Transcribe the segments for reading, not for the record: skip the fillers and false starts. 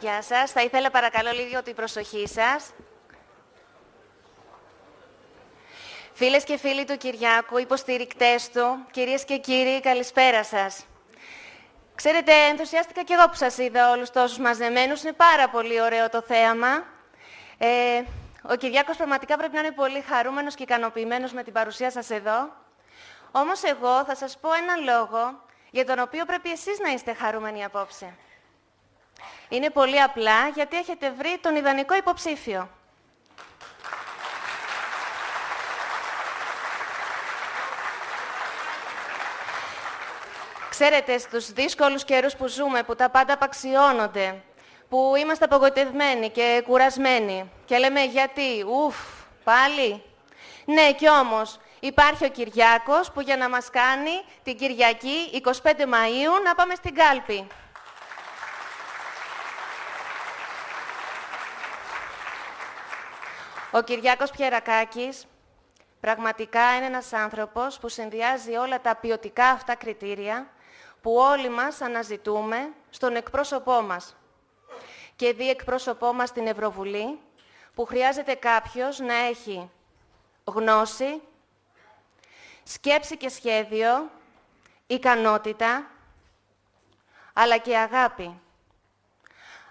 Γεια σας. Θα ήθελα παρακαλώ λίγο την προσοχή σας. Φίλες και φίλοι του Κυριάκου, υποστηρικτές του, κυρίες και κύριοι, καλησπέρα σας. Ξέρετε, ενθουσιάστηκα και εγώ που σας είδα όλους τόσους μαζεμένους. Είναι πάρα πολύ ωραίο το θέαμα. Ο Κυριάκος πραγματικά πρέπει να είναι πολύ χαρούμενος και ικανοποιημένος με την παρουσία σας εδώ. Όμως εγώ θα σας πω έναν λόγο για τον οποίο πρέπει εσείς να είστε χαρούμενοι απόψε. Είναι πολύ απλά γιατί έχετε βρει τον ιδανικό υποψήφιο. Ξέρετε, στους δύσκολους καιρούς που ζούμε, που τα πάντα απαξιώνονται, που είμαστε απογοητευμένοι και κουρασμένοι και λέμε γιατί, πάλι. Ναι, κι όμως υπάρχει ο Κυριάκος που για να μας κάνει την Κυριακή 25 Μαΐου να πάμε στην κάλπη. Ο Κυριάκος Πιερακάκης πραγματικά είναι ένας άνθρωπος που συνδυάζει όλα τα ποιοτικά αυτά κριτήρια που όλοι μας αναζητούμε στον εκπρόσωπό μας. Και δι' εκπρόσωπό μας στην Ευρωβουλή, που χρειάζεται κάποιος να έχει γνώση, σκέψη και σχέδιο, ικανότητα, αλλά και αγάπη.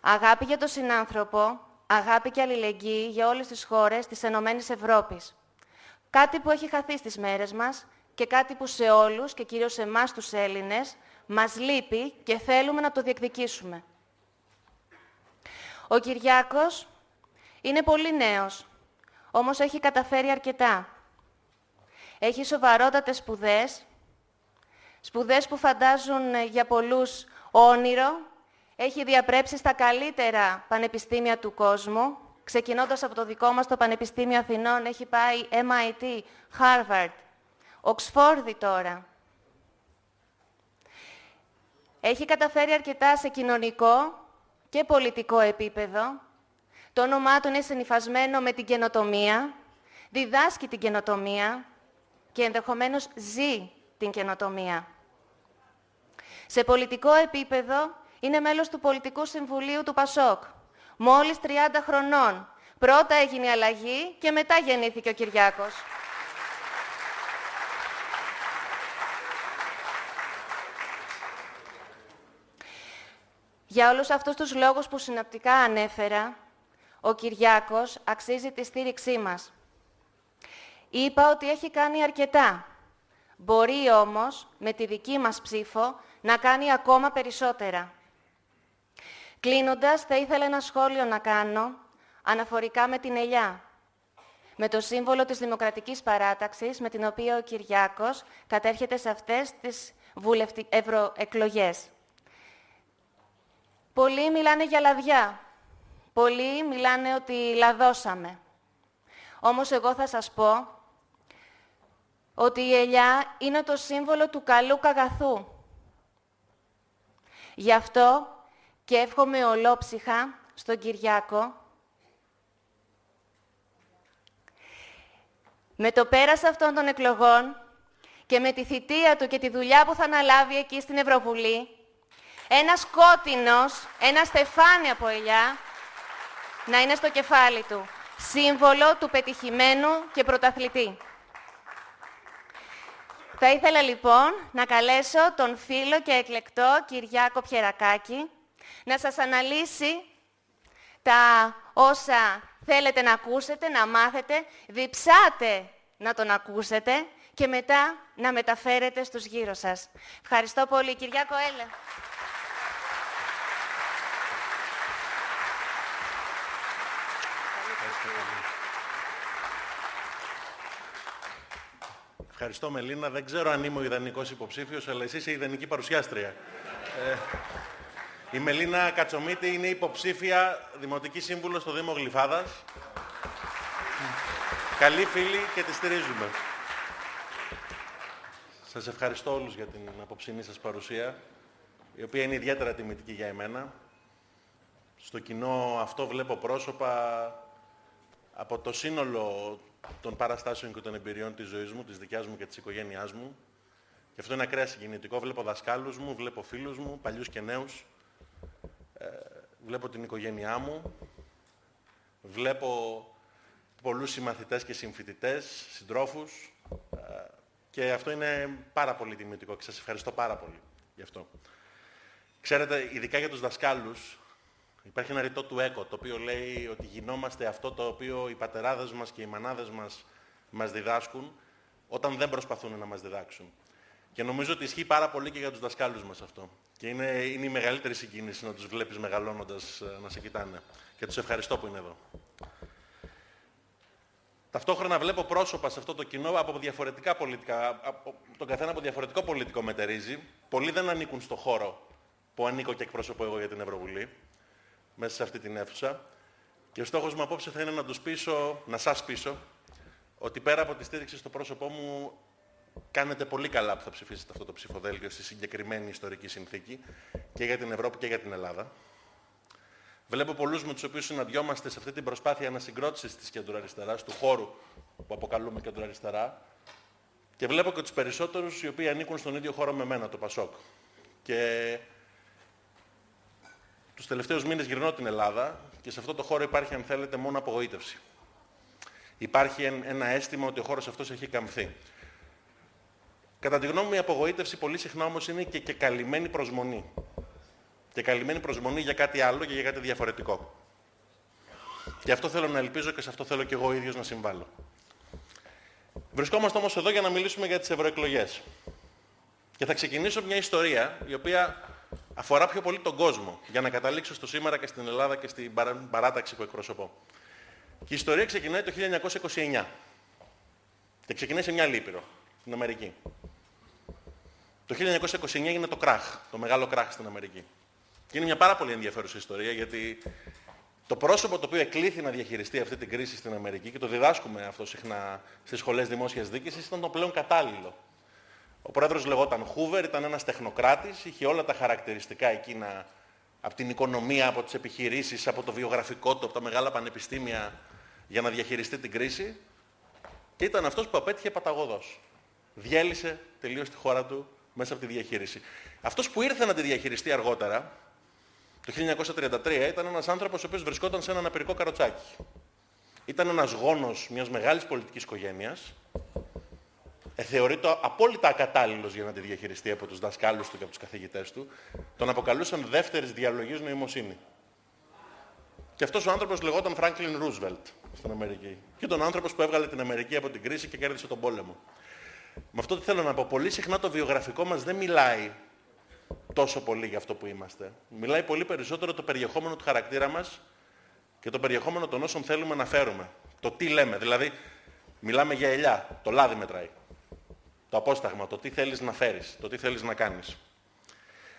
Αγάπη για τον συνάνθρωπο, αγάπη και αλληλεγγύη για όλες τις χώρες της Ενωμένης Ευρώπης. Κάτι που έχει χαθεί στις μέρες μας και κάτι που σε όλους και κυρίως σε εμάς τους Έλληνες μας λείπει και θέλουμε να το διεκδικήσουμε. Ο Κυριάκος είναι πολύ νέος, όμως έχει καταφέρει αρκετά. Έχει σοβαρότατες σπουδές, σπουδές που φαντάζουν για πολλούς όνειρο. Έχει διαπρέψει στα καλύτερα πανεπιστήμια του κόσμου. Ξεκινώντας από το δικό μας το Πανεπιστήμιο Αθηνών, έχει πάει MIT, Harvard, Οξφόρδη τώρα. Έχει καταφέρει αρκετά σε κοινωνικό και πολιτικό επίπεδο. Το όνομά του είναι συνυφασμένο με την καινοτομία, διδάσκει την καινοτομία και ενδεχομένως ζει την καινοτομία. Σε πολιτικό επίπεδο είναι μέλος του Πολιτικού Συμβουλίου του ΠΑΣΟΚ. Μόλις 30 χρονών. Πρώτα έγινε η αλλαγή και μετά γεννήθηκε ο Κυριάκος. Για όλους αυτούς τους λόγους που συνοπτικά ανέφερα, ο Κυριάκος αξίζει τη στήριξή μας. Είπα ότι έχει κάνει αρκετά. Μπορεί όμως, με τη δική μας ψήφο, να κάνει ακόμα περισσότερα. Κλείνοντας, θα ήθελα ένα σχόλιο να κάνω αναφορικά με την ελιά, με το σύμβολο της Δημοκρατικής Παράταξης, με την οποία ο Κυριάκος κατέρχεται σε αυτές τις ευρωεκλογές. Πολλοί μιλάνε για λαδιά, πολλοί μιλάνε ότι λαδώσαμε. Όμως εγώ θα σας πω ότι η ελιά είναι το σύμβολο του καλού καγαθού. Γι' αυτό και εύχομαι ολόψυχα στον Κυριάκο, με το πέρας αυτών των εκλογών και με τη θητεία του και τη δουλειά που θα αναλάβει εκεί στην Ευρωβουλή, ένας κόκκινος, ένα στεφάνι από ελιά, να είναι στο κεφάλι του, σύμβολο του πετυχημένου και πρωταθλητή. Θα ήθελα λοιπόν να καλέσω τον φίλο και εκλεκτό Κυριάκο Πιερακάκη να σας αναλύσει τα όσα θέλετε να ακούσετε, να μάθετε, διψάτε να τον ακούσετε και μετά να μεταφέρετε στους γύρω σας. Ευχαριστώ πολύ. Κυριάκο, έλα. Ευχαριστώ, Μελίνα. Δεν ξέρω αν είμαι ο ιδανικός υποψήφιος, αλλά εσύ είσαι η ιδανική παρουσιάστρια. Η Μελίνα Κατσομίτη είναι υποψήφια δημοτική σύμβουλο στο Δήμο Γλυφάδας. Καλή φίλη και τη στηρίζουμε. Σας ευχαριστώ όλους για την απόψινή σας παρουσία, η οποία είναι ιδιαίτερα τιμητική για εμένα. Στο κοινό αυτό βλέπω πρόσωπα από το σύνολο των παραστάσεων και των εμπειριών της ζωής μου, της δικιάς μου και της οικογένειάς μου. Και αυτό είναι ακραία συγκινητικό. Βλέπω δασκάλους μου, βλέπω φίλους μου, παλιούς και νέους. βλέπω την οικογένειά μου, βλέπω πολλούς συμμαθητές και συμφοιτητές, συντρόφους και αυτό είναι πάρα πολύ τιμητικό και σας ευχαριστώ πάρα πολύ γι' αυτό. Ξέρετε, ειδικά για τους δασκάλους, υπάρχει ένα ρητό του ΕΚΟ, το οποίο λέει ότι γινόμαστε αυτό το οποίο οι πατεράδες μας και οι μανάδες μας διδάσκουν, όταν δεν προσπαθούν να μας διδάξουν. Και νομίζω ότι ισχύει πάρα πολύ και για τους δασκάλους μας αυτό. Και είναι η μεγαλύτερη συγκίνηση να τους βλέπεις μεγαλώνοντας να σε κοιτάνε. Και τους ευχαριστώ που είναι εδώ. Ταυτόχρονα βλέπω πρόσωπα σε αυτό το κοινό από διαφορετικά πολιτικά, τον καθένα από διαφορετικό πολιτικό μετερίζει. Πολλοί δεν ανήκουν στο χώρο που ανήκω και εκπροσωπώ εγώ για την Ευρωβουλή, μέσα σε αυτή την αίθουσα. Και ο στόχος μου απόψε θα είναι να τους πείσω, να σας πείσω, ότι πέρα από τη στήριξη στο πρόσωπό μου, κάνετε πολύ καλά που θα ψηφίσετε αυτό το ψηφοδέλτιο στη συγκεκριμένη ιστορική συνθήκη και για την Ευρώπη και για την Ελλάδα. Βλέπω πολλούς με τους οποίους συναντιόμαστε σε αυτή την προσπάθεια ανασυγκρότησης της κεντροαριστεράς, του χώρου που αποκαλούμε κεντροαριστερά, και βλέπω και τους περισσότερους οι οποίοι ανήκουν στον ίδιο χώρο με μένα, το Πασόκ. Και τους τελευταίους μήνες γυρνώ την Ελλάδα και σε αυτό το χώρο υπάρχει, αν θέλετε, μόνο απογοήτευση. Υπάρχει ένα αίσθημα ότι ο χώρος αυτός έχει καμφθεί. Κατά τη γνώμη μου, η απογοήτευση πολύ συχνά όμως είναι και καλυμμένη προσμονή. Και καλυμμένη προσμονή για κάτι άλλο και για κάτι διαφορετικό. Και αυτό θέλω να ελπίζω και σε αυτό θέλω και εγώ ο ίδιος να συμβάλλω. Βρισκόμαστε όμως εδώ για να μιλήσουμε για τις ευρωεκλογές. Και θα ξεκινήσω μια ιστορία η οποία αφορά πιο πολύ τον κόσμο, για να καταλήξω στο σήμερα και στην Ελλάδα και στην παράταξη που εκπροσωπώ. Και η ιστορία ξεκινάει το 1929. Και ξεκινάει σε μια άλλη ήπειρο, στην Αμερική. Το 1929 έγινε το κράχ, το μεγάλο κράχ στην Αμερική. Και είναι μια πάρα πολύ ενδιαφέρουσα ιστορία, γιατί το πρόσωπο το οποίο εκλήθη να διαχειριστεί αυτή την κρίση στην Αμερική, και το διδάσκουμε αυτό συχνά στις σχολές δημόσιας διοίκησης, ήταν το πλέον κατάλληλο. Ο πρόεδρος λεγόταν Χούβερ, ήταν ένας τεχνοκράτης, είχε όλα τα χαρακτηριστικά εκείνα από την οικονομία, από τις επιχειρήσεις, από το βιογραφικό του, από τα μεγάλα πανεπιστήμια για να διαχειριστεί την κρίση, και ήταν αυτός που απέτυχε παταγωδός. Διέλυσε τελείως τη χώρα του μέσα από τη διαχείριση. Αυτός που ήρθε να τη διαχειριστεί αργότερα, το 1933, ήταν ένας άνθρωπος ο οποίος βρισκόταν σε ένα αναπηρικό καροτσάκι. Ήταν ένας γόνος μιας μεγάλης πολιτικής οικογένειας, θεωρείται απόλυτα ακατάλληλος για να τη διαχειριστεί από τους δασκάλους του και από τους καθηγητές του. Τον αποκαλούσαν δεύτερης διαλογής νοημοσύνη. Και αυτός ο άνθρωπος λεγόταν Φράνκλιν Ρούσβελτ στην Αμερική. Και ήταν ο άνθρωπος που έβγαλε την Αμερική από την κρίση και κέρδισε τον πόλεμο. Με αυτό τι θέλω να πω, πολύ συχνά το βιογραφικό μας δεν μιλάει τόσο πολύ για αυτό που είμαστε. Μιλάει πολύ περισσότερο το περιεχόμενο του χαρακτήρα μας και το περιεχόμενο των όσων θέλουμε να φέρουμε. Το τι λέμε, δηλαδή μιλάμε για ελιά, το λάδι μετράει. Το απόσταγμα, το τι θέλεις να φέρεις, το τι θέλεις να κάνεις.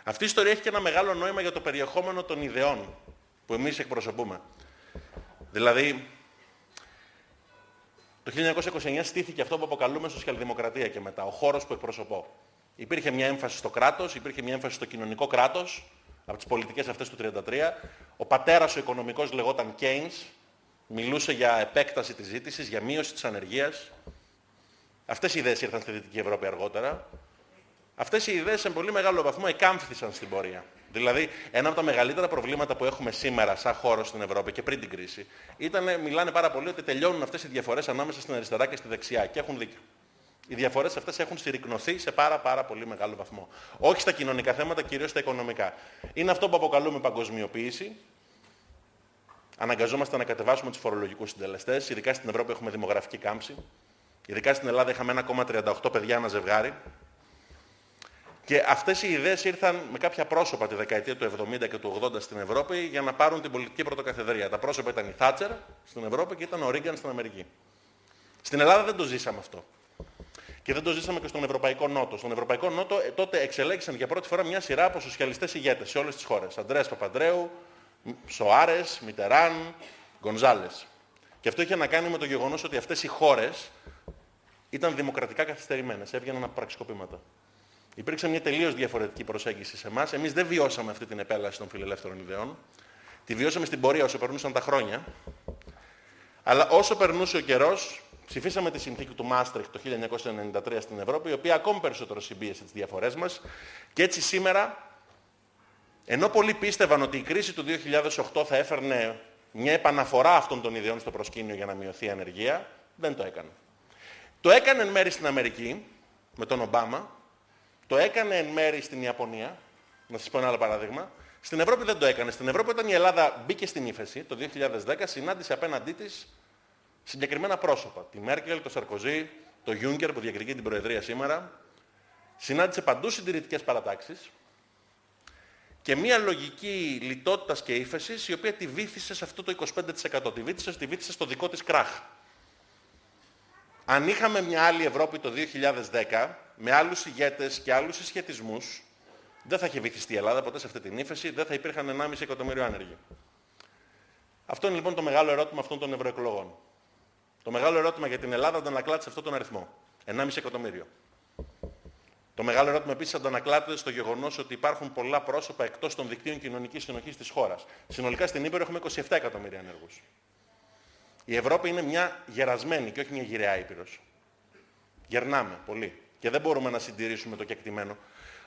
Αυτή η ιστορία έχει και ένα μεγάλο νόημα για το περιεχόμενο των ιδεών που εμείς εκπροσωπούμε. Δηλαδή, το 1929 στήθηκε αυτό που αποκαλούμε σοσιαλδημοκρατία και μετά, ο χώρος που εκπροσωπώ. Υπήρχε μια έμφαση στο κράτος, υπήρχε μια έμφαση στο κοινωνικό κράτος, από τις πολιτικές αυτές του 1933. Ο πατέρας ο οικονομικός λεγόταν Keynes, μιλούσε για επέκταση της ζήτησης, για μείωση της ανεργίας. Αυτές οι ιδέες ήρθαν στη Δυτική Ευρώπη αργότερα. Αυτές οι ιδέες σε πολύ μεγάλο βαθμό εκάμφθησαν στην πορεία. Δηλαδή, ένα από τα μεγαλύτερα προβλήματα που έχουμε σήμερα σαν χώρο στην Ευρώπη και πριν την κρίση, μιλάνε πάρα πολύ ότι τελειώνουν αυτές οι διαφορές ανάμεσα στην αριστερά και στη δεξιά. Και έχουν δίκιο. Οι διαφορές αυτές έχουν συρρικνωθεί σε πάρα πολύ μεγάλο βαθμό. Όχι στα κοινωνικά θέματα, κυρίως στα οικονομικά. Είναι αυτό που αποκαλούμε παγκοσμιοποίηση. Αναγκαζόμαστε να κατεβάσουμε τους φορολογικούς συντελεστές. Ειδικά στην Ευρώπη έχουμε δημογραφική κάμψη. Ειδικά στην Ελλάδα είχαμε 1,38 παιδιά ένα ζευγάρι. Και αυτές οι ιδέες ήρθαν με κάποια πρόσωπα τη δεκαετία του 70 και του 80 στην Ευρώπη για να πάρουν την πολιτική πρωτοκαθεδρία. Τα πρόσωπα ήταν η Θάτσερ στην Ευρώπη και ήταν ο Ρίγκαν στην Αμερική. Στην Ελλάδα δεν το ζήσαμε αυτό. Και δεν το ζήσαμε και στον Ευρωπαϊκό Νότο. Στον Ευρωπαϊκό Νότο τότε εξελέγησαν για πρώτη φορά μια σειρά από σοσιαλιστές ηγέτες σε όλες τις χώρες. Αντρέας Παπαντρέου, Σοάρες, Μιτεράν, Γκονζάλες. Και αυτό είχε να κάνει με το γεγονός ότι αυτές οι χώρες ήταν δημοκρατικά καθυστερημένες, έβγαιναν από πραξικοπήματα. Υπήρξε μια τελείως διαφορετική προσέγγιση σε εμάς. Εμείς δεν βιώσαμε αυτή την επέλαση των φιλελεύθερων ιδεών. Τη βιώσαμε στην πορεία όσο περνούσαν τα χρόνια. Αλλά όσο περνούσε ο καιρός, ψηφίσαμε τη συνθήκη του Μάστριχτ το 1993 στην Ευρώπη, η οποία ακόμη περισσότερο συμπίεσε τις διαφορές μας. Και έτσι σήμερα Ενώ πολλοί πίστευαν ότι η κρίση του 2008 θα έφερνε μια επαναφορά αυτών των ιδεών στο προσκήνιο για να μειωθεί η ανεργία, δεν το έκανε. Το έκανε εν μέρει στην Αμερική, με τον Ομπάμα, το έκανε εν μέρει στην Ιαπωνία, να σας πω ένα άλλο παράδειγμα. Στην Ευρώπη δεν το έκανε. Στην Ευρώπη όταν η Ελλάδα μπήκε στην ύφεση το 2010, συνάντησε απέναντί της συγκεκριμένα πρόσωπα. Τη Μέρκελ, τον Σαρκοζή, τον Γιούνκερ που διεκδικεί την Προεδρία σήμερα. Συνάντησε παντού συντηρητικές παρατάξεις και μια λογική λιτότητας και ύφεσης η οποία τη βύθισε σε αυτό το 25%. Τη βύθισε στο δικό της κράχ. Αν είχαμε μια άλλη Ευρώπη το 2010, με άλλους ηγέτες και άλλους συσχετισμούς, δεν θα είχε βυθιστεί η Ελλάδα ποτέ σε αυτή την ύφεση, δεν θα υπήρχαν 1,5 εκατομμύριο άνεργοι. Αυτό είναι λοιπόν το μεγάλο ερώτημα αυτών των ευρωεκλογών. Το μεγάλο ερώτημα για την Ελλάδα αντανακλάται σε αυτόν τον αριθμό. 1,5 εκατομμύριο. Το μεγάλο ερώτημα επίσης αντανακλάται στο γεγονός ότι υπάρχουν πολλά πρόσωπα εκτός των δικτύων κοινωνικής συνοχής της χώρας. Συνολικά στην Ήπειρο έχουμε 27 εκατομμύρια ανέργους. Η Ευρώπη είναι μια γερασμένη και όχι μια γυραιά Ήπειρος. Γερνάμε πολύ και δεν μπορούμε να συντηρήσουμε το κεκτημένο.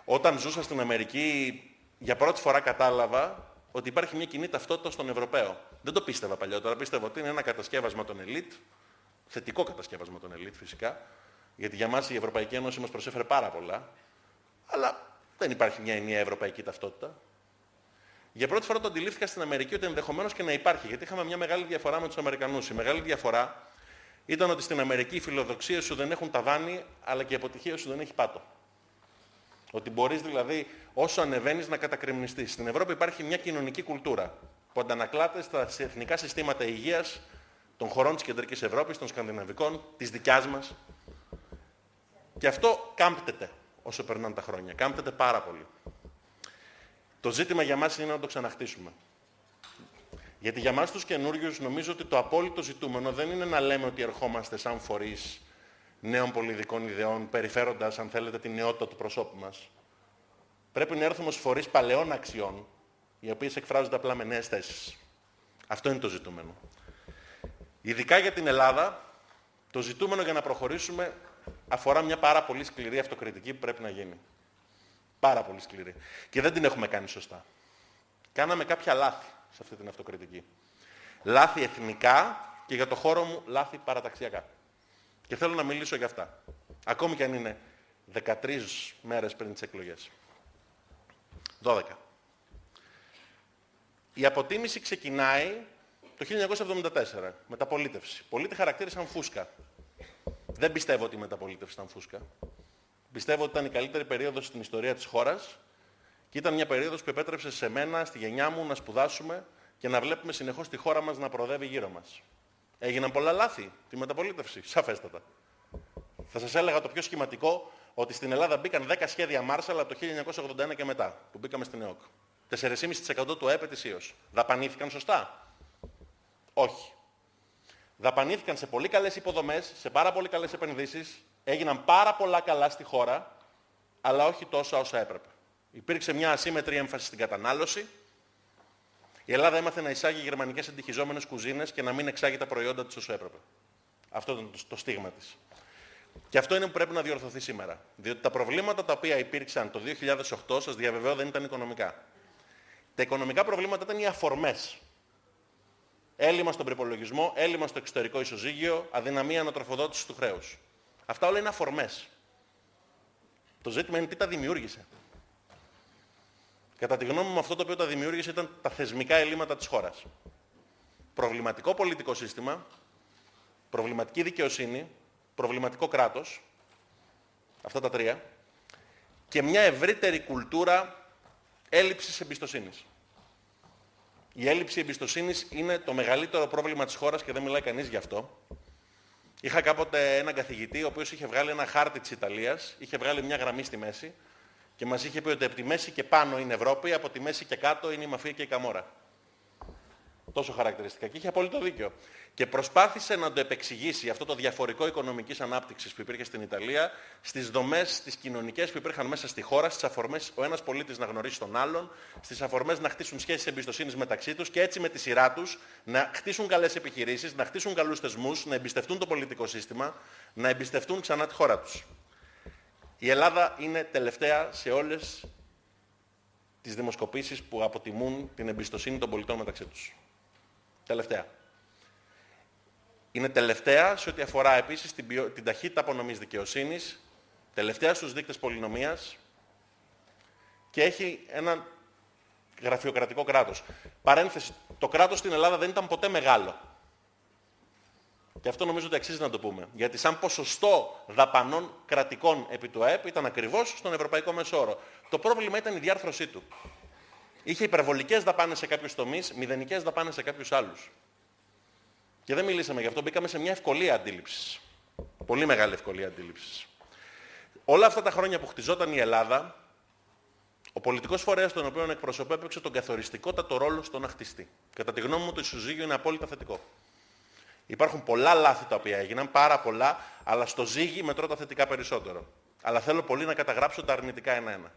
Όταν ζούσα στην Αμερική, για πρώτη φορά κατάλαβα ότι υπάρχει μια κοινή ταυτότητα στον Ευρωπαίο. Δεν το πίστευα παλιότερα. Πίστευα ότι είναι ένα κατασκεύασμα των ελίτ, θετικό κατασκεύασμα των ελίτ φυσικά, γιατί για μας η Ευρωπαϊκή Ένωση μας προσέφερε πάρα πολλά, αλλά δεν υπάρχει μια ενιαία ευρωπαϊκή ταυτότητα. Για πρώτη φορά το αντιλήφθηκα στην Αμερική ότι ενδεχομένως και να υπάρχει, γιατί είχαμε μια μεγάλη διαφορά με τους Αμερικανούς. Η μεγάλη διαφορά ήταν ότι στην Αμερική οι φιλοδοξίες σου δεν έχουν ταβάνι, αλλά και η αποτυχία σου δεν έχει πάτο. Ότι μπορείς δηλαδή όσο ανεβαίνεις να κατακριμνιστείς. Στην Ευρώπη υπάρχει μια κοινωνική κουλτούρα που αντανακλάται στα εθνικά συστήματα υγείας των χωρών της Κεντρικής Ευρώπης, των Σκανδιναβικών, της δικιάς μας. Και αυτό κάμπτεται όσο περνάνε τα χρόνια. Κάμπτεται πάρα πολύ. Το ζήτημα για μας είναι να το ξαναχτίσουμε. Γιατί για μας τους καινούριους νομίζω ότι το απόλυτο ζητούμενο δεν είναι να λέμε ότι ερχόμαστε σαν φορείς νέων πολιτικών ιδεών, περιφέροντας, αν θέλετε, την νεότητα του προσώπου μας. Πρέπει να έρθουμε ως φορείς παλαιών αξιών, οι οποίες εκφράζονται απλά με νέες θέσεις. Αυτό είναι το ζητούμενο. Ειδικά για την Ελλάδα, το ζητούμενο για να προχωρήσουμε αφορά μια πάρα πολύ σκληρή αυτοκριτική που πρέπει να γίνει. Πάρα πολύ σκληρή. Και δεν την έχουμε κάνει σωστά. Κάναμε κάποια λάθη σε αυτή την αυτοκριτική. Λάθη εθνικά και για το χώρο μου λάθη παραταξιακά. Και θέλω να μιλήσω για αυτά. Ακόμη και αν είναι 13 μέρες πριν τις εκλογές. 12. Η αποτίμηση ξεκινάει το 1974, μεταπολίτευση. Πολλοί τη χαρακτήρισαν φούσκα. Δεν πιστεύω ότι η μεταπολίτευση ήταν φούσκα. Πιστεύω ότι ήταν η καλύτερη περίοδος στην ιστορία της χώρας και ήταν μια περίοδος που επέτρεψε σε μένα, στη γενιά μου, να σπουδάσουμε και να βλέπουμε συνεχώς τη χώρα μας να προοδεύει γύρω μας. Έγιναν πολλά λάθη τη μεταπολίτευση, σαφέστατα. Θα σας έλεγα το πιο σχηματικό, ότι στην Ελλάδα μπήκαν 10 σχέδια Marshall από το 1981 και μετά, που μπήκαμε στην ΕΟΚ. 4,5% του ΑΕΠ ετησίως. Δαπανήθηκαν σωστά? Όχι. Δαπανήθηκαν σε πολύ καλές υποδομές, σε πάρα πολύ καλές επενδύσεις, έγιναν πάρα πολλά καλά στη χώρα, αλλά όχι τόσο όσα έπρεπε. Υπήρξε μια ασύμμετρη έμφαση στην κατανάλωση. Η Ελλάδα έμαθε να εισάγει γερμανικές εντυχιζόμενες κουζίνες και να μην εξάγει τα προϊόντα της όσο έπρεπε. Αυτό ήταν το στίγμα της. Και αυτό είναι που πρέπει να διορθωθεί σήμερα. Διότι τα προβλήματα τα οποία υπήρξαν το 2008, σας διαβεβαιώ, δεν ήταν οικονομικά. Τα οικονομικά προβλήματα ήταν οι αφορμές. Έλλειμμα στον προϋπολογισμό, έλλειμμα στο εξωτερικό ισοζύγιο, αδυναμία ανατροφοδότησης του χρέους. Αυτά όλα είναι αφορμές. Το ζήτημα είναι τι τα δημιούργησε. Κατά τη γνώμη μου, αυτό το οποίο τα δημιούργησε ήταν τα θεσμικά ελλείμματα της χώρας. Προβληματικό πολιτικό σύστημα, προβληματική δικαιοσύνη, προβληματικό κράτος, αυτά τα τρία, και μια ευρύτερη κουλτούρα έλλειψης εμπιστοσύνης. Η έλλειψη εμπιστοσύνης είναι το μεγαλύτερο πρόβλημα της χώρας και δεν μιλάει κανείς γι' αυτό. Είχα κάποτε έναν καθηγητή, ο οποίος είχε βγάλει ένα χάρτη της Ιταλίας, είχε βγάλει μια γραμμή στη μέση και μας είχε πει ότι από τη μέση και πάνω είναι Ευρώπη, από τη μέση και κάτω είναι η μαφία και η καμόρα. Τόσο χαρακτηριστικά. Και είχε απόλυτο δίκιο. Και προσπάθησε να το επεξηγήσει αυτό το διαφορικό οικονομικής ανάπτυξης που υπήρχε στην Ιταλία, στις δομές, τις κοινωνικές που υπήρχαν μέσα στη χώρα, στις αφορμές ο ένας πολίτης να γνωρίσει τον άλλον, στις αφορμές να χτίσουν σχέσεις εμπιστοσύνης μεταξύ τους και έτσι με τη σειρά τους να χτίσουν καλές επιχειρήσεις, να χτίσουν καλούς θεσμούς, να εμπιστευτούν το πολιτικό σύστημα, να εμπιστευτούν ξανά τη χώρα τους. Η Ελλάδα είναι τελευταία σε όλες τις δημοσκοπήσεις που αποτιμούν την εμπιστοσύνη των πολιτών μεταξύ τους. Τελευταία. Είναι τελευταία σε ό,τι αφορά επίσης την ταχύτητα απονομής δικαιοσύνης, τελευταία στους δείκτες πολυνομίας και έχει ένα γραφειοκρατικό κράτος. Παρένθεση, το κράτος στην Ελλάδα δεν ήταν ποτέ μεγάλο. Και αυτό νομίζω ότι αξίζει να το πούμε. Γιατί σαν ποσοστό δαπανών κρατικών επί του ΑΕΠ ήταν ακριβώς στον ευρωπαϊκό μέσο όρο. Το πρόβλημα ήταν η διάρθρωσή του. Είχε υπερβολικές δαπάνες σε κάποιους τομείς, μηδενικές δαπάνες σε κάποιους άλλους. Και δεν μιλήσαμε γι' αυτό, μπήκαμε σε μια ευκολία αντίληψης. Πολύ μεγάλη ευκολία αντίληψης. Όλα αυτά τα χρόνια που χτιζόταν η Ελλάδα, ο πολιτικός φορέας τον οποίο εκπροσωπώ έπαιξε τον καθοριστικότατο ρόλο στο να χτιστεί. Κατά τη γνώμη μου το ισοζύγιο είναι απόλυτα θετικό. Υπάρχουν πολλά λάθη τα οποία έγιναν, πάρα πολλά, αλλά στο ζύγι μετρώ τα θετικά περισσότερο. Αλλά θέλω πολύ να καταγράψω τα αρνητικά ένα-ένα.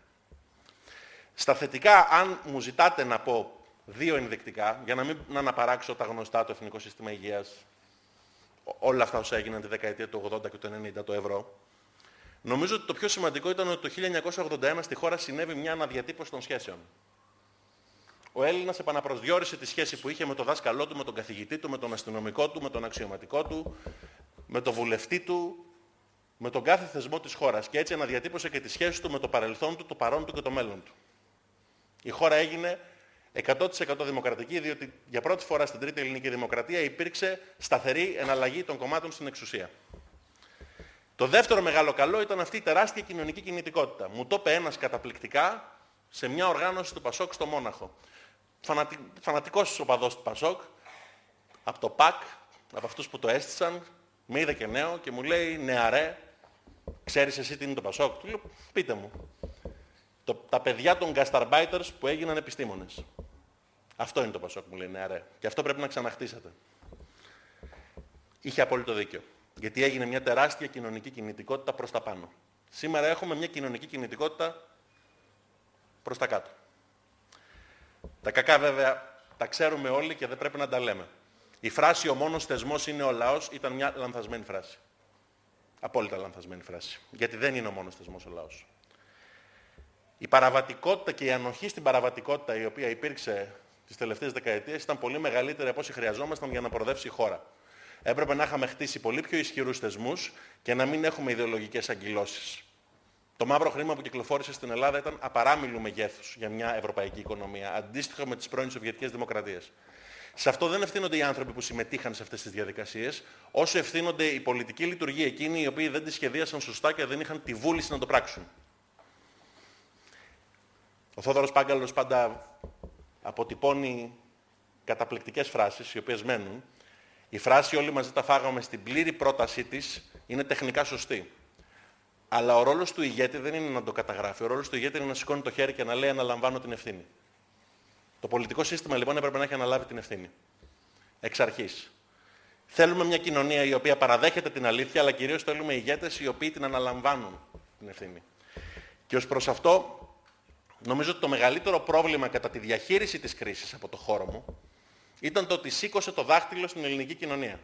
Στα θετικά, αν μου ζητάτε να πω δύο ενδεικτικά, για να μην αναπαράξω τα γνωστά, το Εθνικό Σύστημα Υγείας, όλα αυτά όσα έγιναν τη δεκαετία του 80 και του 90, το ευρώ, νομίζω ότι το πιο σημαντικό ήταν ότι το 1981 στη χώρα συνέβη μια αναδιατύπωση των σχέσεων. Ο Έλληνας επαναπροσδιορίσε τη σχέση που είχε με τον δάσκαλό του, με τον καθηγητή του, με τον αστυνομικό του, με τον αξιωματικό του, με τον βουλευτή του, με τον κάθε θεσμό της χώρας. Και έτσι αναδιατύπωσε και τη σχέση του με το παρελθόν του, το παρόν του και το μέλλον του. Η χώρα έγινε 100% δημοκρατική, διότι για πρώτη φορά στην Τρίτη Ελληνική Δημοκρατία υπήρξε σταθερή εναλλαγή των κομμάτων στην εξουσία. Το δεύτερο μεγάλο καλό ήταν αυτή η τεράστια κοινωνική κινητικότητα. Μου το είπε ένας καταπληκτικά σε μια οργάνωση του Πασόκ στο Μόναχο. Φανατικός οπαδός του Πασόκ, από το ΠΑΚ, από αυτούς που το έστησαν, με είδε και νέο και μου λέει «Νεαρέ, ξέρεις εσύ τι είναι το Πασόκ?» Του λέω «Πείτε μου». Τα παιδιά των γκασταρμπάιτερς που έγιναν επιστήμονες. Αυτό είναι το Πασόκ, μου λέει «Νεαρέ». Και αυτό πρέπει να ξαναχτίσετε. Είχε απόλυτο δίκιο. Γιατί έγινε μια τεράστια κοινωνική κινητικότητα προς τα πάνω. Σήμερα έχουμε μια κοινωνική κινητικότητα προς τα κάτω. Τα κακά βέβαια τα ξέρουμε όλοι και δεν πρέπει να τα λέμε. Η φράση «ο μόνος θεσμός είναι ο λαός» ήταν μια λανθασμένη φράση. Απόλυτα λανθασμένη φράση. Γιατί δεν είναι ο μόνος θεσμός ο λαός. Η παραβατικότητα και η ανοχή στην παραβατικότητα η οποία υπήρξε τις τελευταίες δεκαετίες ήταν πολύ μεγαλύτερη από όσοι χρειαζόμασταν για να προοδεύσει η χώρα. Έπρεπε να είχαμε χτίσει πολύ πιο ισχυρούς θεσμούς και να μην έχουμε ιδεολογικές αγκυλώσεις. Το μαύρο χρήμα που κυκλοφόρησε στην Ελλάδα ήταν απαράμιλου μεγέθους για μια ευρωπαϊκή οικονομία, αντίστοιχο με τις πρώην Σοβιετικές Δημοκρατίες. Σε αυτό δεν ευθύνονται οι άνθρωποι που συμμετείχαν σε αυτές τις διαδικασίες, όσο ευθύνονται οι πολιτικοί λειτουργοί εκείνοι οι οποίοι δεν τις σχεδίασαν σωστά και δεν είχαν τη βούληση να το πράξουν. Ο Θόδωρος Πάγκαλος πάντα αποτυπώνει καταπληκτικές φράσεις, οι οποίες μένουν. Η φράση «όλοι μαζί τα φάγαμε» στην πλήρη πρότασή της είναι τεχνικά σωστή. Αλλά ο ρόλος του ηγέτη δεν είναι να το καταγράφει. Ο ρόλος του ηγέτη είναι να σηκώνει το χέρι και να λέει «αναλαμβάνω την ευθύνη». Το πολιτικό σύστημα λοιπόν έπρεπε να έχει αναλάβει την ευθύνη. Εξ αρχής. Θέλουμε μια κοινωνία η οποία παραδέχεται την αλήθεια, αλλά κυρίως θέλουμε ηγέτες οι οποίοι την αναλαμβάνουν την ευθύνη. Και ως προς αυτό, νομίζω ότι το μεγαλύτερο πρόβλημα κατά τη διαχείριση της κρίσης από το χώρο μου ήταν το ότι σήκωσε το δάχτυλο στην ελληνική κοινωνία.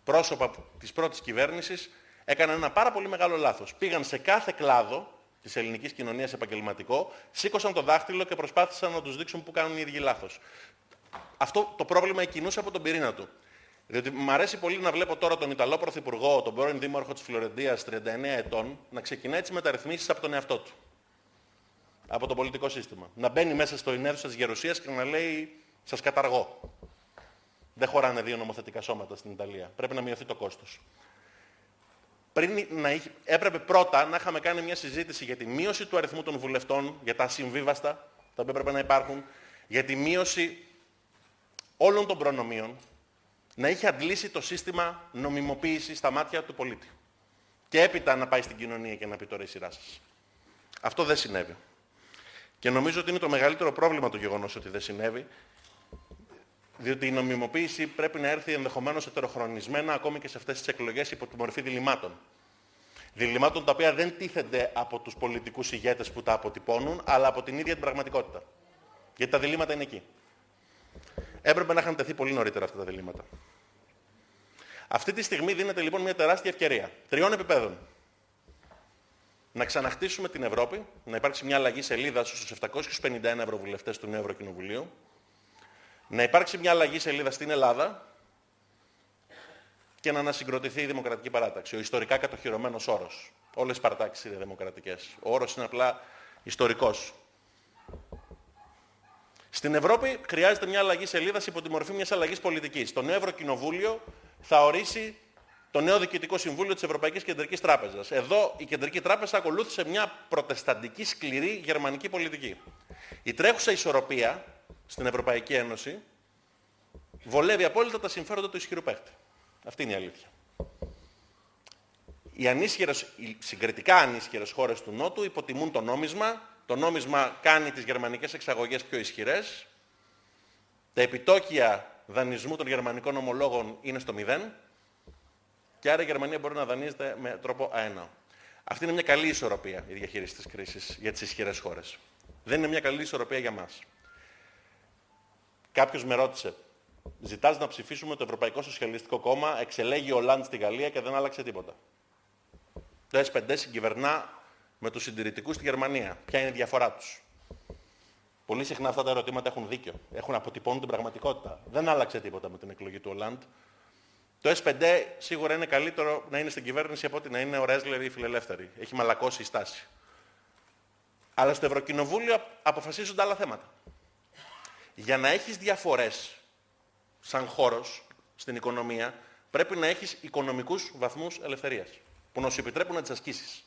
Πρόσωπα της πρώτης κυβέρνησης έκαναν ένα πάρα πολύ μεγάλο λάθος. Πήγαν σε κάθε κλάδο της ελληνικής κοινωνίας επαγγελματικό, σήκωσαν το δάχτυλο και προσπάθησαν να τους δείξουν που κάνουν οι ίδιοι λάθος. Αυτό το πρόβλημα εκκινούσε από τον πυρήνα του. Διότι μου αρέσει πολύ να βλέπω τώρα τον Ιταλό Πρωθυπουργό, τον πρώην Δήμαρχο της Φλωρεντίας, 39 ετών, να ξεκινάει τις μεταρρυθμίσεις από τον εαυτό του. Από το πολιτικό σύστημα. Να μπαίνει μέσα στο αίθουσα της Γερουσίας και να λέει «Σας καταργώ». Δεν χωράνε δύο νομοθετικά σώματα στην Ιταλία. Πρέπει να μειωθεί το κόστος. Έπρεπε πρώτα να είχαμε κάνει μια συζήτηση για τη μείωση του αριθμού των βουλευτών, για τα ασυμβίβαστα, τα οποία πρέπει να υπάρχουν, για τη μείωση όλων των προνομίων, να είχε αντλήσει το σύστημα νομιμοποίηση στα μάτια του πολίτη. Και έπειτα να πάει στην κοινωνία και να πει τώρα η σειρά σας. Αυτό δεν συνέβη. Και νομίζω ότι είναι το μεγαλύτερο πρόβλημα το γεγονός ότι δεν συνέβη, διότι η νομιμοποίηση πρέπει να έρθει ενδεχομένως ετεροχρονισμένα ακόμη και σε αυτές τις εκλογές υπό τη μορφή διλημάτων. Διλημάτων τα οποία δεν τίθενται από τους πολιτικούς ηγέτες που τα αποτυπώνουν, αλλά από την ίδια την πραγματικότητα. Γιατί τα διλήμματα είναι εκεί. Έπρεπε να είχαν τεθεί πολύ νωρίτερα αυτά τα διλήμματα. Αυτή τη στιγμή δίνεται λοιπόν μια τεράστια ευκαιρία 3 επιπέδων. να ξαναχτίσουμε την Ευρώπη, να υπάρξει μια αλλαγή σελίδας στους 751 ευρωβουλευτές του νέου Ευρωκοινοβουλίου, να υπάρξει μια αλλαγή σελίδα στην Ελλάδα και να ανασυγκροτηθεί η Δημοκρατική Παράταξη. Ο ιστορικά κατοχυρωμένος όρος. Όλες οι παρατάξεις είναι δημοκρατικές. Ο όρος είναι απλά ιστορικός. Στην Ευρώπη χρειάζεται μια αλλαγή σελίδας υπό τη μορφή μιας αλλαγής πολιτικής. Το νέο Ευρωκοινοβούλιο θα ορίσει το νέο Διοικητικό Συμβούλιο της Ευρωπαϊκής Κεντρικής Τράπεζας. Εδώ η Κεντρική Τράπεζα ακολούθησε μια προτεσταντική σκληρή γερμανική πολιτική. Η τρέχουσα ισορροπία στην Ευρωπαϊκή Ένωση βολεύει απόλυτα τα συμφέροντα του ισχυρού παίκτη. Αυτή είναι η αλήθεια. Οι συγκριτικά ανίσχυρες χώρες του Νότου υποτιμούν το νόμισμα. Το νόμισμα κάνει τις γερμανικές εξαγωγές πιο ισχυρές. Τα επιτόκια δανεισμού των γερμανικών ομολόγων είναι στο 0. Και άρα η Γερμανία μπορεί να δανείζεται με τρόπο αέναο. Αυτή είναι μια καλή ισορροπία η διαχείριση της κρίσης για τις ισχυρές χώρες. Δεν είναι μια καλή ισορροπία για μας. Κάποιος με ρώτησε, ζητάς να ψηφίσουμε το Ευρωπαϊκό Σοσιαλιστικό Κόμμα, εξελέγει ο Ολάντ στη Γαλλία και δεν άλλαξε τίποτα. Το S5 συγκυβερνά με τους συντηρητικούς στη Γερμανία. Ποια είναι η διαφορά τους? Πολύ συχνά αυτά τα ερωτήματα έχουν δίκιο. Αποτυπώνουν την πραγματικότητα. Δεν άλλαξε τίποτα με την εκλογή του Ολάντ. Το S5 σίγουρα είναι καλύτερο να είναι στην κυβέρνηση από ότι να είναι ο Ρέσλερ ή οι φιλελεύθεροι. Έχει μαλακώσει η στάση. Αλλά στο Ευρωκοινοβούλιο αποφασίζονται άλλα θέματα. Για να έχεις διαφορές σαν χώρος στην οικονομία, πρέπει να έχεις οικονομικούς βαθμούς ελευθερίας, που να σου επιτρέπουν να τις ασκήσεις.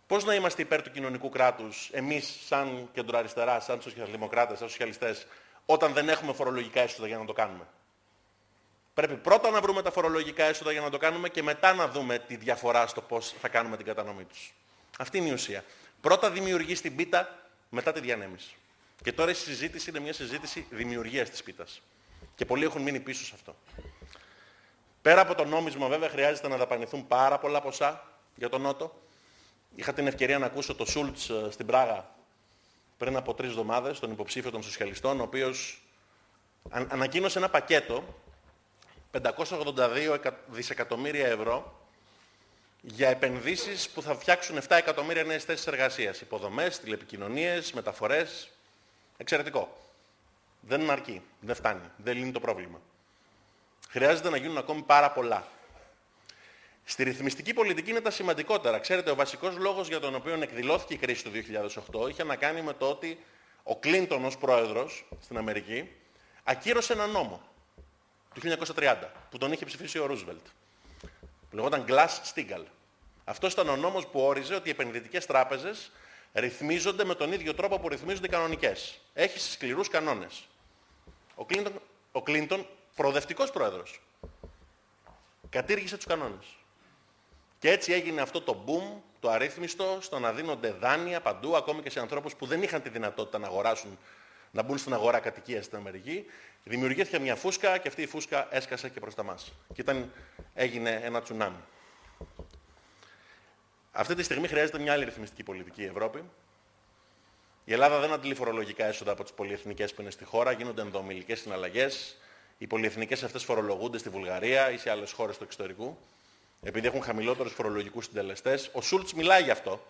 Πώς να είμαστε υπέρ του κοινωνικού κράτους, εμείς σαν κεντροαριστερά, σαν σοσιαλδημοκράτες, σαν σοσιαλιστές, όταν δεν έχουμε φορολογικά έσοδα για να το κάνουμε? Πρέπει πρώτα να βρούμε τα φορολογικά έσοδα για να το κάνουμε και μετά να δούμε τη διαφορά στο πώς θα κάνουμε την κατανομή τους. Αυτή είναι η ουσία. Πρώτα δημιουργείς την πίτα, μετά τη διανέμεις. Και τώρα η συζήτηση είναι μια συζήτηση δημιουργίας της πίτας. Και πολλοί έχουν μείνει πίσω σε αυτό. Πέρα από το νόμισμα, βέβαια, χρειάζεται να δαπανηθούν πάρα πολλά ποσά για τον Νότο. Είχα την ευκαιρία να ακούσω το Σούλτς στην Πράγα πριν από 3 εβδομάδες, τον υποψήφιο των σοσιαλιστών, ο οποίος ανακοίνωσε ένα πακέτο 582 δισεκατομμύρια ευρώ για επενδύσεις που θα φτιάξουν 7 εκατομμύρια νέες θέσεις εργασίας. Υποδομές, τηλεπικοινωνίες, μεταφορές. Εξαιρετικό. Δεν αρκεί. Δεν φτάνει. Δεν λύνει το πρόβλημα. Χρειάζεται να γίνουν ακόμη πάρα πολλά. Στη ρυθμιστική πολιτική είναι τα σημαντικότερα. Ξέρετε, ο βασικός λόγος για τον οποίο εκδηλώθηκε η κρίση του 2008 είχε να κάνει με το ότι ο Κλίντον ως πρόεδρος στην Αμερική ακύρωσε ένα νόμο του 1930 που τον είχε ψηφίσει ο Ρούσβελτ. Που λεγόταν Glass-Steagall. Αυτός ήταν ο νόμος που όριζε ότι οι επενδυτικές τράπεζες ρυθμίζονται με τον ίδιο τρόπο που ρυθμίζονται οι κανονικές. Έχει σκληρούς κανόνες. Ο Κλίντον, προοδευτικός πρόεδρος, κατήργησε τους κανόνες. Και έτσι έγινε αυτό το boom, το αρρύθμιστο, στο να δίνονται δάνεια παντού, ακόμη και σε ανθρώπους που δεν είχαν τη δυνατότητα να αγοράσουν, να μπουν στην αγορά κατοικίας στην Αμερική. Δημιουργήθηκε μια φούσκα και αυτή η φούσκα έσκασε και προς τα μας. Και έγινε ένα τσουνάμι. Αυτή τη στιγμή χρειάζεται μια άλλη ρυθμιστική πολιτική η Ευρώπη. Η Ελλάδα δεν αντλεί φορολογικά έσοδα από τις πολυεθνικές που είναι στη χώρα, γίνονται ενδοομιλικές συναλλαγές. Οι πολυεθνικές αυτές φορολογούνται στη Βουλγαρία ή σε άλλες χώρες του εξωτερικού, επειδή έχουν χαμηλότερους φορολογικούς συντελεστές. Ο Σούλτς μιλάει γι' αυτό.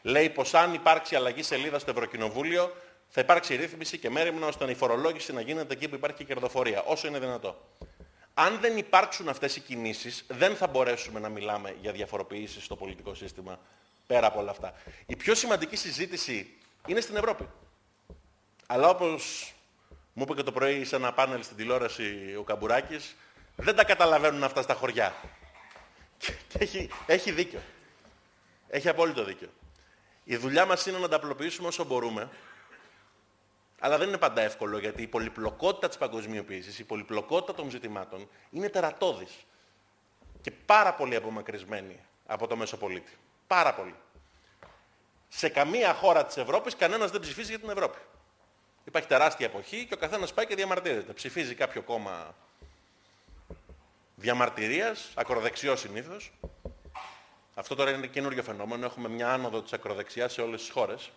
Λέει πως αν υπάρξει αλλαγή σελίδα στο Ευρωκοινοβούλιο, θα υπάρξει ρύθμιση και μέριμνα ώστε η φορολόγηση να γίνεται εκεί που υπάρχει κερδοφορία, όσο είναι δυνατό. Αν δεν υπάρξουν αυτές οι κινήσεις, δεν θα μπορέσουμε να μιλάμε για διαφοροποιήσεις στο πολιτικό σύστημα πέρα από όλα αυτά. Η πιο σημαντική συζήτηση είναι στην Ευρώπη. Αλλά όπως μου είπε και το πρωί σε ένα πάνελ στην τηλεόραση ο Καμπουράκης, δεν τα καταλαβαίνουν αυτά στα χωριά. Και έχει δίκιο. Έχει απόλυτο δίκιο. Η δουλειά μας είναι να τα απλοποιήσουμε όσο μπορούμε, αλλά δεν είναι πάντα εύκολο, γιατί η πολυπλοκότητα της παγκοσμιοποίησης, η πολυπλοκότητα των ζητημάτων είναι τερατώδης και πάρα πολύ απομακρυσμένη από το μέσο πολίτη. Πάρα πολύ. Σε καμία χώρα της Ευρώπης κανένας δεν ψηφίζει για την Ευρώπη. Υπάρχει τεράστια εποχή και ο καθένας πάει και διαμαρτύρεται. Ψηφίζει κάποιο κόμμα διαμαρτυρίας, ακροδεξιό συνήθως. Αυτό τώρα είναι καινούριο φαινόμενο. Έχουμε μια άνοδο της ακροδεξιάς σε όλες τις χώρες.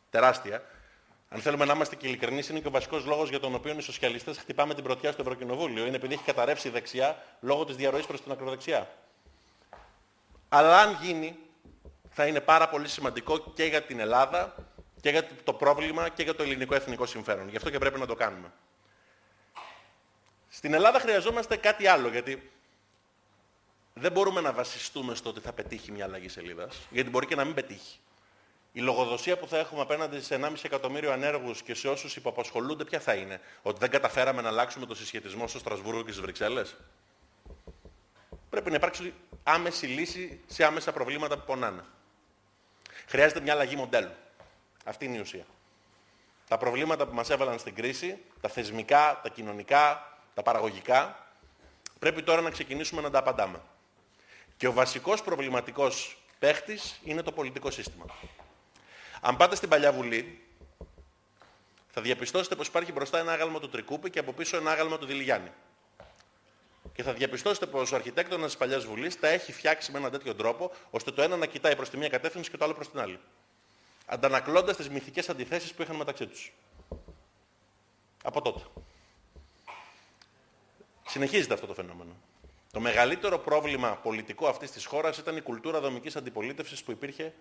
Τεράστια. Αν θέλουμε να είμαστε και ειλικρινείς, είναι και ο βασικός λόγος για τον οποίο οι σοσιαλιστές χτυπάμε την πρωτιά στο Ευρωκοινοβούλιο. Είναι επειδή έχει καταρρεύσει η δεξιά λόγω της διαρροής προς την ακροδεξιά. Αλλά αν γίνει, θα είναι πάρα πολύ σημαντικό και για την Ελλάδα και για το πρόβλημα και για το ελληνικό εθνικό συμφέρον. Γι' αυτό και πρέπει να το κάνουμε. Στην Ελλάδα χρειαζόμαστε κάτι άλλο, γιατί δεν μπορούμε να βασιστούμε στο ότι θα πετύχει μια αλλαγή σελίδας, γιατί μπορεί και να μην πετύχει. Η λογοδοσία που θα έχουμε απέναντι σε 1,5 εκατομμύριο ανέργους και σε όσους υποαπασχολούνται, ποια θα είναι? Ότι δεν καταφέραμε να αλλάξουμε το συσχετισμό στο Στρασβούργο και στις Βρυξέλλες. Πρέπει να υπάρξει άμεση λύση σε άμεσα προβλήματα που πονάνε. Χρειάζεται μια αλλαγή μοντέλου. Αυτή είναι η ουσία. Τα προβλήματα που μας έβαλαν στην κρίση, τα θεσμικά, τα κοινωνικά, τα παραγωγικά, πρέπει τώρα να ξεκινήσουμε να τα απαντάμε. Και ο βασικός προβληματικός παίχτης είναι το πολιτικό σύστημα. Αν πάτε στην παλιά Βουλή, θα διαπιστώσετε πως υπάρχει μπροστά ένα άγαλμα του Τρικούπη και από πίσω ένα άγαλμα του Δηλιγιάννη. Και θα διαπιστώσετε πως ο αρχιτέκτονας της παλιάς Βουλής τα έχει φτιάξει με έναν τέτοιο τρόπο, ώστε το ένα να κοιτάει προς τη μία κατεύθυνση και το άλλο προς την άλλη. Αντανακλώντας τις μυθικές αντιθέσεις που είχαν μεταξύ τους. Από τότε. Συνεχίζεται αυτό το φαινόμενο. Το μεγαλύτερο πρόβλημα πολιτικό αυτής της χώρας ήταν η κουλτούρα δομικής αντιπολίτευσης που υπήρχε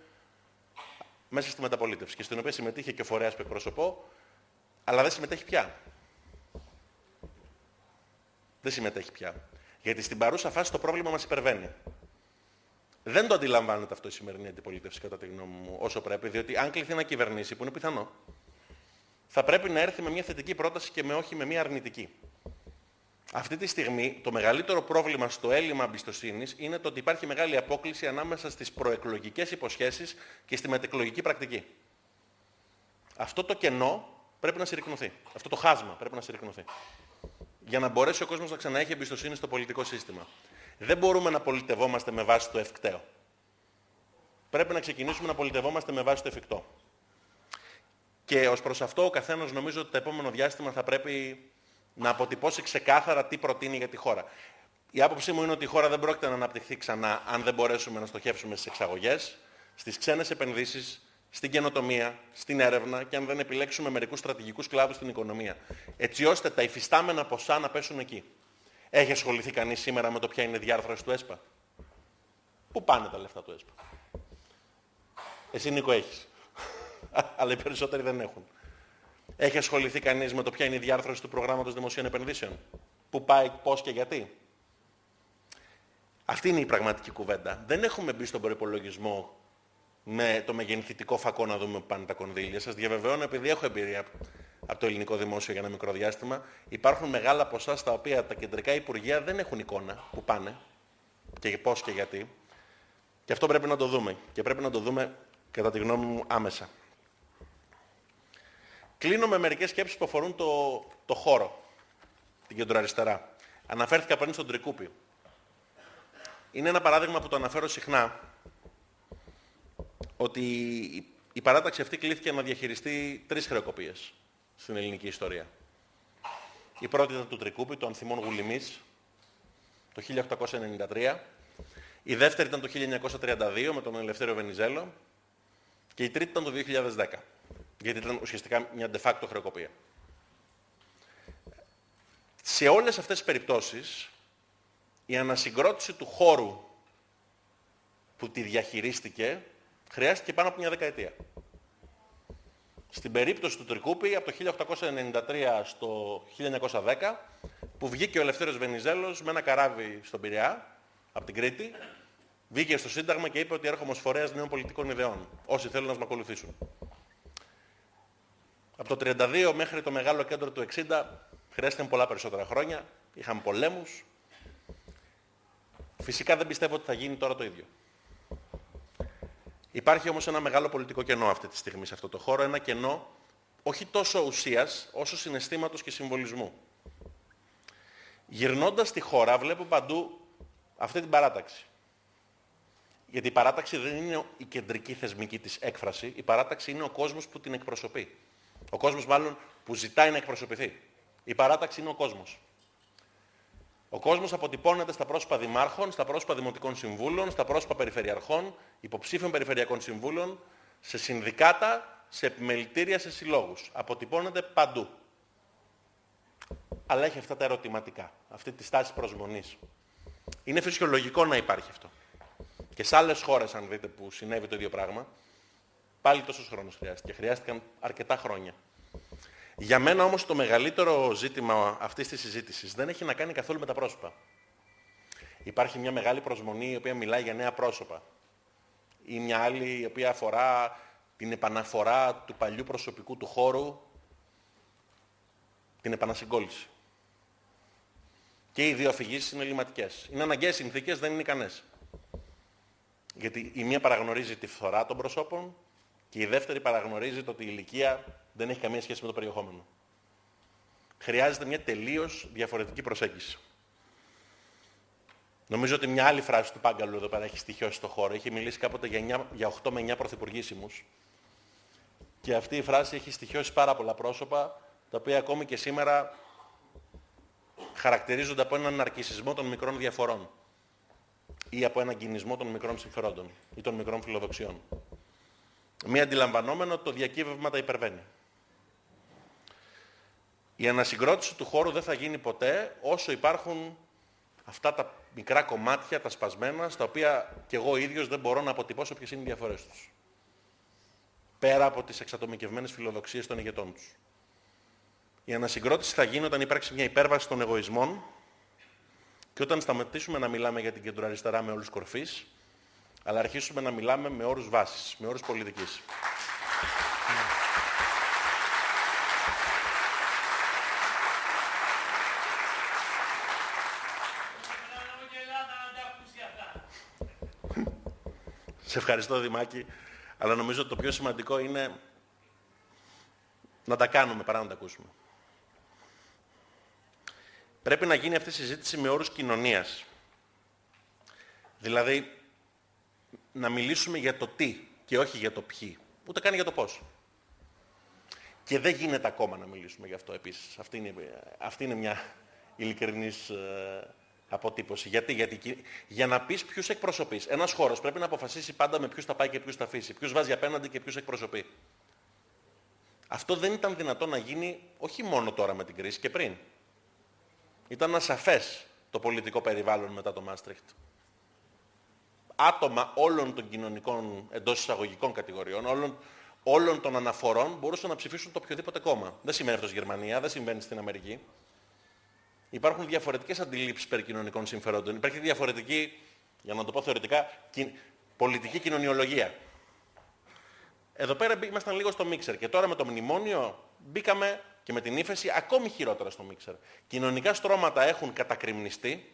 μέσα στη μεταπολίτευση και στην οποία συμμετείχε και ο φορέας που εκπροσωπώ, αλλά δεν συμμετέχει πια. Δεν συμμετέχει πια. Γιατί στην παρούσα φάση το πρόβλημα μας υπερβαίνει. Δεν το αντιλαμβάνεται αυτό η σημερινή αντιπολίτευση, κατά τη γνώμη μου, όσο πρέπει, διότι αν κληθεί να κυβερνήσει, που είναι πιθανό, θα πρέπει να έρθει με μια θετική πρόταση και όχι με μια αρνητική. Αυτή τη στιγμή το μεγαλύτερο πρόβλημα στο έλλειμμα εμπιστοσύνης είναι το ότι υπάρχει μεγάλη απόκλιση ανάμεσα στις προεκλογικές υποσχέσεις και στη μετεκλογική πρακτική. Αυτό το κενό πρέπει να συρρικνωθεί. Αυτό το χάσμα πρέπει να συρρικνωθεί. Για να μπορέσει ο κόσμος να ξαναέχει εμπιστοσύνη στο πολιτικό σύστημα. Δεν μπορούμε να πολιτευόμαστε με βάση το ευκταίο. Πρέπει να ξεκινήσουμε να πολιτευόμαστε με βάση το εφικτό. Και ως προς αυτό ο καθένας νομίζω ότι το επόμενο διάστημα θα πρέπει να αποτυπώσει ξεκάθαρα τι προτείνει για τη χώρα. Η άποψή μου είναι ότι η χώρα δεν πρόκειται να αναπτυχθεί ξανά αν δεν μπορέσουμε να στοχεύσουμε στις εξαγωγές, στις ξένες επενδύσεις, στην καινοτομία, στην έρευνα και αν δεν επιλέξουμε μερικούς στρατηγικούς κλάδους στην οικονομία. Έτσι ώστε τα υφιστάμενα ποσά να πέσουν εκεί. Έχει ασχοληθεί κανείς σήμερα με το ποια είναι η διάρθρωση του ΕΣΠΑ? Πού πάνε τα λεφτά του ΕΣΠΑ? Εσύ, Νίκο, έχεις. Αλλά οι περισσότεροι δεν έχουν. Έχει ασχοληθεί κανείς με το ποια είναι η διάρθρωση του προγράμματος δημοσίων επενδύσεων? Πού πάει, πώς και γιατί? Αυτή είναι η πραγματική κουβέντα. Δεν έχουμε μπει στον προϋπολογισμό με το μεγενθητικό φακό να δούμε που πάνε τα κονδύλια. Σας διαβεβαιώνω, επειδή έχω εμπειρία από το ελληνικό δημόσιο για ένα μικρό διάστημα, υπάρχουν μεγάλα ποσά στα οποία τα κεντρικά υπουργεία δεν έχουν εικόνα που πάνε και πώς και γιατί. Και αυτό πρέπει να το δούμε. Και πρέπει να το δούμε, κατά τη γνώμη μου, άμεσα. Κλείνω με μερικές σκέψεις που αφορούν το χώρο, την κεντροαριστερά. Αναφέρθηκα πριν στον Τρικούπη. Είναι ένα παράδειγμα που το αναφέρω συχνά, ότι η παράταξη αυτή κλήθηκε να διαχειριστεί 3 χρεοκοπίες στην ελληνική ιστορία. Η πρώτη ήταν του Τρικούπη, του Ανθιμών Γουλημής, το 1893. Η δεύτερη ήταν το 1932 με τον Ελευθέριο Βενιζέλο. Και η τρίτη ήταν το 2010. Γιατί ήταν ουσιαστικά μια de facto χρεοκοπία. Σε όλες αυτές τις περιπτώσεις, η ανασυγκρότηση του χώρου που τη διαχειρίστηκε χρειάστηκε πάνω από μια δεκαετία. Στην περίπτωση του Τρικούπη, από το 1893 στο 1910, που βγήκε ο Ελευθέριος Βενιζέλος με ένα καράβι στον Πειραιά, από την Κρήτη, βγήκε στο Σύνταγμα και είπε ότι έρχομαι ως φορέας νέων πολιτικών ιδεών. Όσοι θέλουν να με ακολουθήσουν. Από το 1932 μέχρι το μεγάλο κέντρο του 1960 χρειάστηκαν πολλά περισσότερα χρόνια. Είχαμε πολέμους. Φυσικά δεν πιστεύω ότι θα γίνει τώρα το ίδιο. Υπάρχει όμως ένα μεγάλο πολιτικό κενό αυτή τη στιγμή σε αυτό το χώρο. Ένα κενό όχι τόσο ουσίας όσο συναισθήματος και συμβολισμού. Γυρνώντας στη χώρα βλέπω παντού αυτή την παράταξη. Γιατί η παράταξη δεν είναι η κεντρική θεσμική της έκφραση, η παράταξη είναι ο κόσμος που την εκπροσωπεί. Ο κόσμος μάλλον που ζητάει να εκπροσωπηθεί. Η παράταξη είναι ο κόσμος. Ο κόσμος αποτυπώνεται στα πρόσωπα δημάρχων, στα πρόσωπα δημοτικών συμβούλων, στα πρόσωπα περιφερειαρχών, υποψήφιων περιφερειακών συμβούλων, σε συνδικάτα, σε επιμελητήρια, σε συλλόγους. Αποτυπώνεται παντού. Αλλά έχει αυτά τα ερωτηματικά, αυτή τη στάση προσμονής. Είναι φυσιολογικό να υπάρχει αυτό. Και σε άλλες χώρες, αν δείτε, που συνέβη το ίδιο πράγμα, πάλι τόσος χρόνος χρειάστηκε. Χρειάστηκαν αρκετά χρόνια. Για μένα όμως το μεγαλύτερο ζήτημα αυτής της συζήτησης δεν έχει να κάνει καθόλου με τα πρόσωπα. Υπάρχει μια μεγάλη προσμονή η οποία μιλάει για νέα πρόσωπα. Ή μια άλλη η οποία αφορά την επαναφορά του παλιού προσωπικού του χώρου, την επανασυγκόλληση. Και οι δύο αφηγήσεις είναι ελληματικές. Είναι αναγκαίες συνθήκες, δεν είναι ικανές. Γιατί η μία παραγνωρίζει τη φθορά των προσώπων και η δεύτερη παραγνωρίζει το ότι η ηλικία δεν έχει καμία σχέση με το περιεχόμενο. Χρειάζεται μια τελείως διαφορετική προσέγγιση. Νομίζω ότι μια άλλη φράση του Πάγκαλου εδώ πέρα έχει στοιχειώσει στο χώρο. Έχει μιλήσει κάποτε για 8 με 9 πρωθυπουργήσιμους. Και αυτή η φράση έχει στοιχειώσει πάρα πολλά πρόσωπα, τα οποία ακόμη και σήμερα χαρακτηρίζονται από έναν ναρκισσισμό των μικρών διαφορών ή από έναν κινησμό των μικρών συμφερόντων ή των μικρών φιλοδοξιών. Μη αντιλαμβανόμενο ότι το διακύβευμα τα υπερβαίνει. Η ανασυγκρότηση του χώρου δεν θα γίνει ποτέ όσο υπάρχουν αυτά τα μικρά κομμάτια, τα σπασμένα, στα οποία κι εγώ ίδιος δεν μπορώ να αποτυπώσω ποιες είναι οι διαφορές τους. Πέρα από τις εξατομικευμένες φιλοδοξίες των ηγετών τους. Η ανασυγκρότηση θα γίνει όταν υπάρξει μια υπέρβαση των εγωισμών και όταν σταματήσουμε να μιλάμε για την κεντροαριστερά με όρους κορφής, αλλά αρχίσουμε να μιλάμε με όρους βάσης, με όρους πολιτικής. Σε ευχαριστώ, Δημάκη, αλλά νομίζω ότι το πιο σημαντικό είναι να τα κάνουμε παρά να τα ακούσουμε. Πρέπει να γίνει αυτή η συζήτηση με όρους κοινωνίας. Δηλαδή, να μιλήσουμε για το τι και όχι για το ποιοι, ούτε καν για το πώς. Και δεν γίνεται ακόμα να μιλήσουμε γι' αυτό επίσης. Αυτή είναι μια ειλικρινής αποτύπωση. Γιατί για να πεις ποιους εκπροσωπείς. Ένας χώρος πρέπει να αποφασίσει πάντα με ποιους θα πάει και ποιους θα αφήσει. Ποιους βάζει απέναντι και ποιους εκπροσωπεί. Αυτό δεν ήταν δυνατό να γίνει όχι μόνο τώρα με την κρίση και πριν. Ήταν ασαφές το πολιτικό περιβάλλον μετά το Μάστριχτ. Άτομα όλων των κοινωνικών εντός εισαγωγικών κατηγοριών, όλων των αναφορών μπορούσαν να ψηφίσουν το οποιοδήποτε κόμμα. Δεν σημαίνει αυτό στη Γερμανία, δεν συμβαίνει στην Αμερική. Υπάρχουν διαφορετικές αντιλήψεις περί κοινωνικών συμφερόντων. Υπάρχει διαφορετική, για να το πω θεωρητικά, πολιτική κοινωνιολογία. Εδώ πέρα ήμασταν λίγο στο μίξερ και τώρα με το μνημόνιο μπήκαμε και με την ύφεση ακόμη χειρότερα στο μίξερ. Κοινωνικά στρώματα έχουν κατακριμνιστεί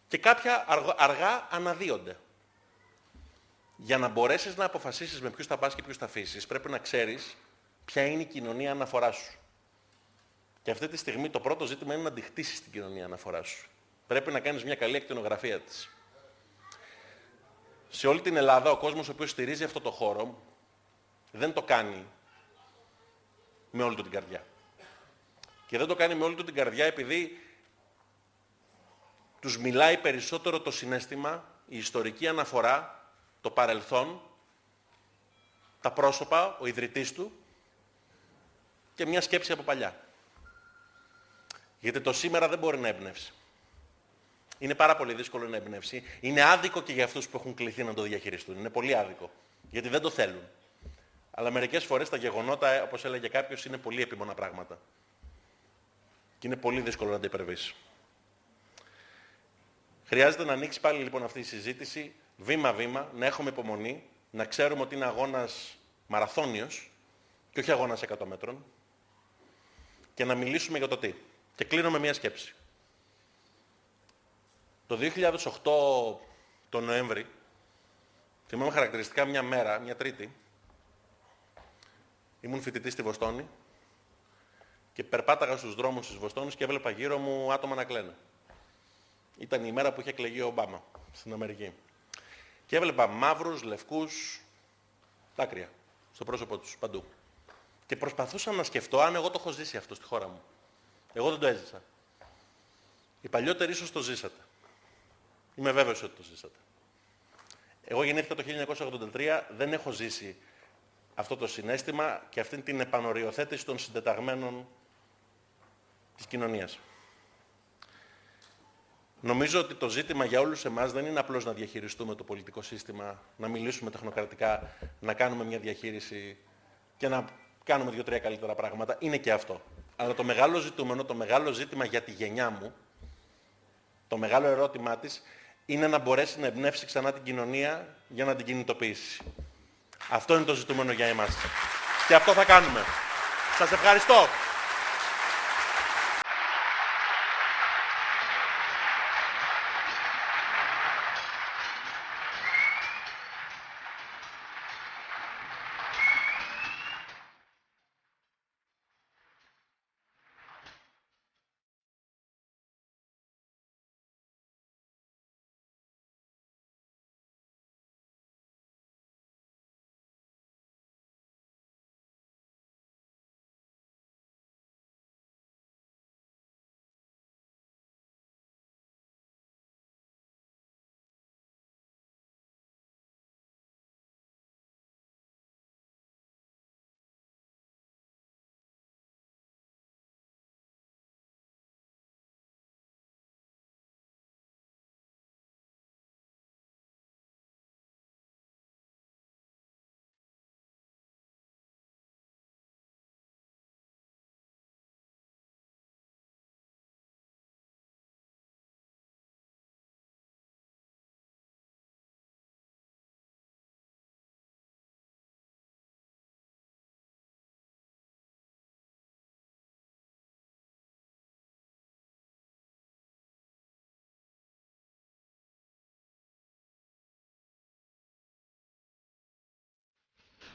και κάποια αργά αναδύονται. Για να μπορέσεις να αποφασίσεις με ποιους θα πας και ποιους θα αφήσεις, πρέπει να ξέρεις ποια είναι η κοινωνία αναφοράς σου. Και αυτή τη στιγμή το πρώτο ζήτημα είναι να τη χτίσεις την κοινωνία αναφοράς σου. Πρέπει να κάνεις μια καλή ακτινογραφία της. Σε όλη την Ελλάδα ο κόσμος ο οποίος στηρίζει αυτό το χώρο δεν το κάνει με όλη του την καρδιά. Και δεν το κάνει με όλη του την καρδιά επειδή τους μιλάει περισσότερο το συναίσθημα, η ιστορική αναφορά, το παρελθόν, τα πρόσωπα, ο ιδρυτής του και μια σκέψη από παλιά. Γιατί το σήμερα δεν μπορεί να εμπνεύσει. Είναι πάρα πολύ δύσκολο να εμπνεύσει. Είναι άδικο και για αυτούς που έχουν κληθεί να το διαχειριστούν. Είναι πολύ άδικο. Γιατί δεν το θέλουν. Αλλά μερικές φορές τα γεγονότα, όπως έλεγε κάποιος, είναι πολύ επίμονα πράγματα. Και είναι πολύ δύσκολο να τα υπερβείς. Χρειάζεται να ανοίξει πάλι λοιπόν αυτή η συζήτηση, βήμα-βήμα, να έχουμε υπομονή, να ξέρουμε ότι είναι αγώνας μαραθώνιος και όχι αγώνας 100 μέτρων και να μιλήσουμε για το τι. Και κλείνω με μια σκέψη. Το 2008, τον Νοέμβρη, θυμάμαι χαρακτηριστικά μια μέρα, μια Τρίτη, ήμουν φοιτητής στη Βοστόνη και περπάταγα στους δρόμους της Βοστόνης και έβλεπα γύρω μου άτομα να κλαίνε. Ήταν η μέρα που είχε εκλεγεί ο Ομπάμα στην Αμερική. Και έβλεπα μαύρους, λευκούς, δάκρυα στο πρόσωπό τους, παντού. Και προσπαθούσα να σκεφτώ αν εγώ το έχω ζήσει αυτό στη χώρα μου. Εγώ δεν το έζησα. Οι παλιότεροι ίσως το ζήσατε. Είμαι βέβαιος ότι το ζήσατε. Εγώ γεννήθηκα το 1983, δεν έχω ζήσει αυτό το συναίσθημα και αυτή την επανοριοθέτηση των συντεταγμένων της κοινωνίας. Νομίζω ότι το ζήτημα για όλους εμάς δεν είναι απλώς να διαχειριστούμε το πολιτικό σύστημα, να μιλήσουμε τεχνοκρατικά, να κάνουμε μια διαχείριση και να κάνουμε 2-3 καλύτερα πράγματα. Είναι και αυτό. Αλλά το μεγάλο ζητούμενο, το μεγάλο ζήτημα για τη γενιά μου, το μεγάλο ερώτημά της, είναι να μπορέσει να εμπνεύσει ξανά την κοινωνία για να την κινητοποιήσει. Αυτό είναι το ζητούμενο για εμάς. Και αυτό θα κάνουμε. Σας ευχαριστώ.